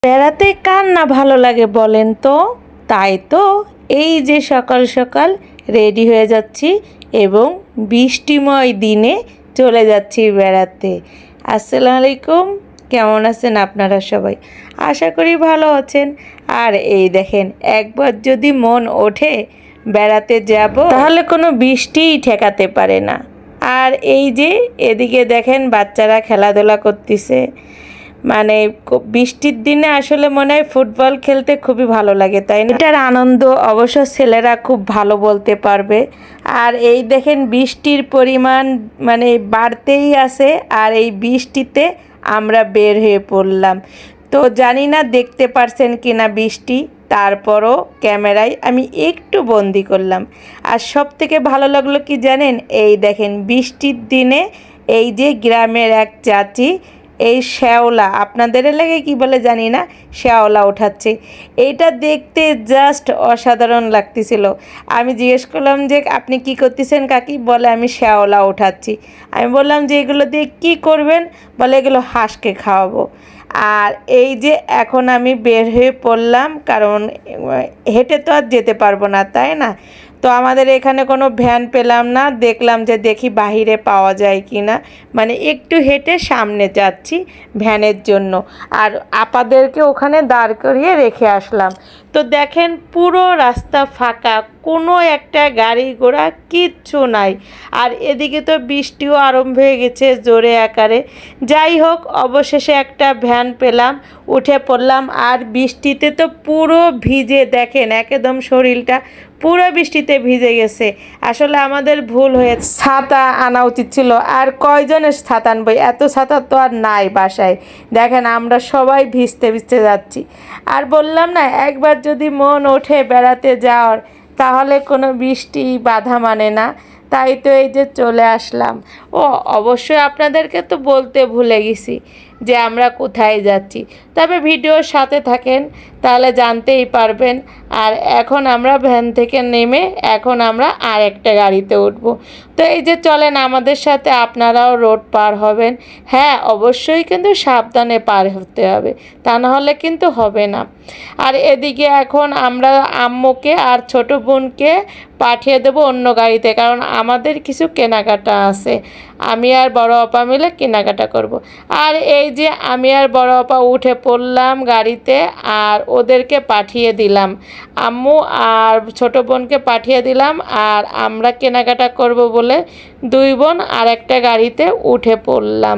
বেড়াতে কার না ভালো লাগে বলেন তো? তাই তো এই যে সকাল সকাল রেডি হয়ে যাচ্ছি এবং বৃষ্টিময় দিনে চলে যাচ্ছি বেড়াতে। আসসালামু আলাইকুম, কেমন আছেন আপনারা সবাই? আশা করি ভালো আছেন। আর এই দেখেন, একবার যদি মন ওঠে বেড়াতে যাব তাহলে কোনো বৃষ্টিই ঠেকাতে পারে না। আর এই যে এদিকে দেখেন বাচ্চারা খেলাধুলা করতেছে। মানে বৃষ্টির দিনে আসলে মনে হয় ফুটবল খেলতে খুবই ভালো লাগে, তাই না? এটার আনন্দ অবশ্য ছেলেরা খুব ভালো বলতে পারবে। আর এই দেখেন বৃষ্টির পরিমাণ মানে বাড়তেই আছে, আর এই বৃষ্টিতে আমরা বের হয়ে পড়লাম। তো জানি না দেখতে পারছেন কিনা বৃষ্টি, তারপরও ক্যামেরায় আমি একটু বন্দি করলাম। আর সব থেকে ভালো লাগলো কি জানেন, এই দেখেন বৃষ্টির দিনে এই যে গ্রামের এক চাচি এই শ্যাওলা, আপনাদের এলাকায় কী বলে জানি না, শ্যাওলা ওঠাচ্ছে। এইটা দেখতে জাস্ট অসাধারণ লাগতেছিল। আমি জিজ্ঞেস করলাম যে আপনি কি করতেছেন কাকি? বলে আমি শ্যাওলা ওঠাচ্ছি। আমি বললাম যে এগুলো দিয়ে কী করবেন? বলে এগুলো হাঁসকে খাওয়াবো। আর এই যে এখন আমি বের হয়ে পড়লাম, কারণ হেঁটে তো আর যেতে পারবো না, তাই না? তো আমাদের এখানে কোনো ভ্যান পেলাম না, দেখলাম যে দেখি বাহিরে পাওয়া যায় কি না। মানে একটু হেঁটে সামনে যাচ্ছি ভ্যানের জন্য, আর আপাদেরকে ওখানে দাঁড় করিয়ে রেখে আসলাম। তো দেখেন পুরো রাস্তা ফাঁকা, কোনো একটা গাড়ি ঘোড়া কিচ্ছু নাই। আর এদিকে তো বৃষ্টিও আরম্ভ হয়ে গেছে জোরে আকারে। যাই হোক, অবশেষে একটা ভ্যান পেলাম, উঠে পড়লাম। আর বৃষ্টিতে তো পুরো ভিজে, দেখেন একদম শরীরটা পুরো বৃষ্টিতে ভিজে গেছে। আসলে আমাদের ভুল হয়ে ছাতা আনা উচিত ছিল। আর কয়জনের ছাতা আনবো? এত ছাতা তো আর নাই বাসায়। দেখেন আমরা সবাই ভিজতে ভিজতে যাচ্ছি। আর বললাম না, একবার যদি মন ওঠে বেড়াতে যাওয়ার তাহলে কোনো বৃষ্টি বাধা মানে না। তাই তো এই যে চলে আসলাম। ও অবশ্যই আপনাদেরকে তো বলতে ভুলে গেছি যে আমরা কোথায় যাচ্ছি, তবে ভিডিওর সাথে থাকেন তাহলে জানতেই পারবেন। আর এখন আমরা ভ্যান থেকে নেমে এখন আমরা আরেকটা গাড়িতে উঠব। তো এই যে চলেন আমাদের সাথে, আপনারাও রোড পার হবেন। হ্যাঁ অবশ্যই, কিন্তু সাবধানে পার হতে হবে, তা না হলে কিন্তু হবে না। আর এদিকে এখন আমরা আম্মুকে আর ছোট বোনকে পাঠিয়ে দেবো অন্য গাড়িতে, কারণ আমাদের কিছু কেনাকাটা আছে। আমি আর বড় আপা মিলে কেনাকাটা করব। আর এই যে আমি আর বড় আপা উঠে পড়লাম গাড়িতে, আর ওদেরকে পাঠিয়ে দিলাম, আম্মু আর ছোট বোনকে পাঠিয়ে দিলাম। আর আমরা কেনাকাটা করব বলে দুই বোন আর একটা গাড়িতে উঠে পড়লাম।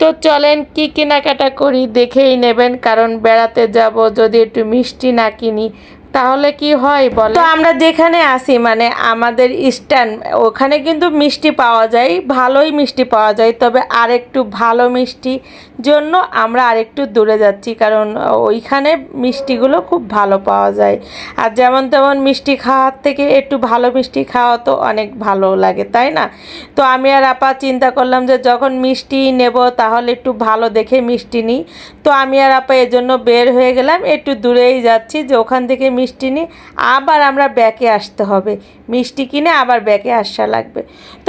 তো চলেন কি কেনাকাটা করি দেখেই নেবেন, কারণ বেড়াতে যাব যদি একটু মিষ্টি না কিনি তাহলে কি হয় বলে? তো আমরা যেখানে আসি মানে আমাদের স্ট্যান্ড, ওখানে কিন্তু মিষ্টি পাওয়া যায়, ভালোই মিষ্টি পাওয়া যায়, তবে আরেকটু ভালো মিষ্টি জন্য আমরা আরেকটু দূরে যাচ্ছি, কারণ ওইখানে মিষ্টিগুলো খুব ভালো পাওয়া যায়। আর যেমন তেমন মিষ্টি খাওয়ার থেকে একটু ভালো মিষ্টি খাওয়া তো অনেক ভালো লাগে, তাই না? তো আমি আর আপা চিন্তা করলাম যে যখন মিষ্টি নেব তাহলে একটু ভালো দেখে মিষ্টি নিই। তো আমি আর আপা এজন্য বের হয়ে গেলাম, একটু দূরেই যাচ্ছি যে ওখান থেকে মিষ্টি নিই, আবার আমরা ব্যাকে আসতে হবে, মিষ্টি কিনে আবার ব্যাকে আসা লাগবে। তো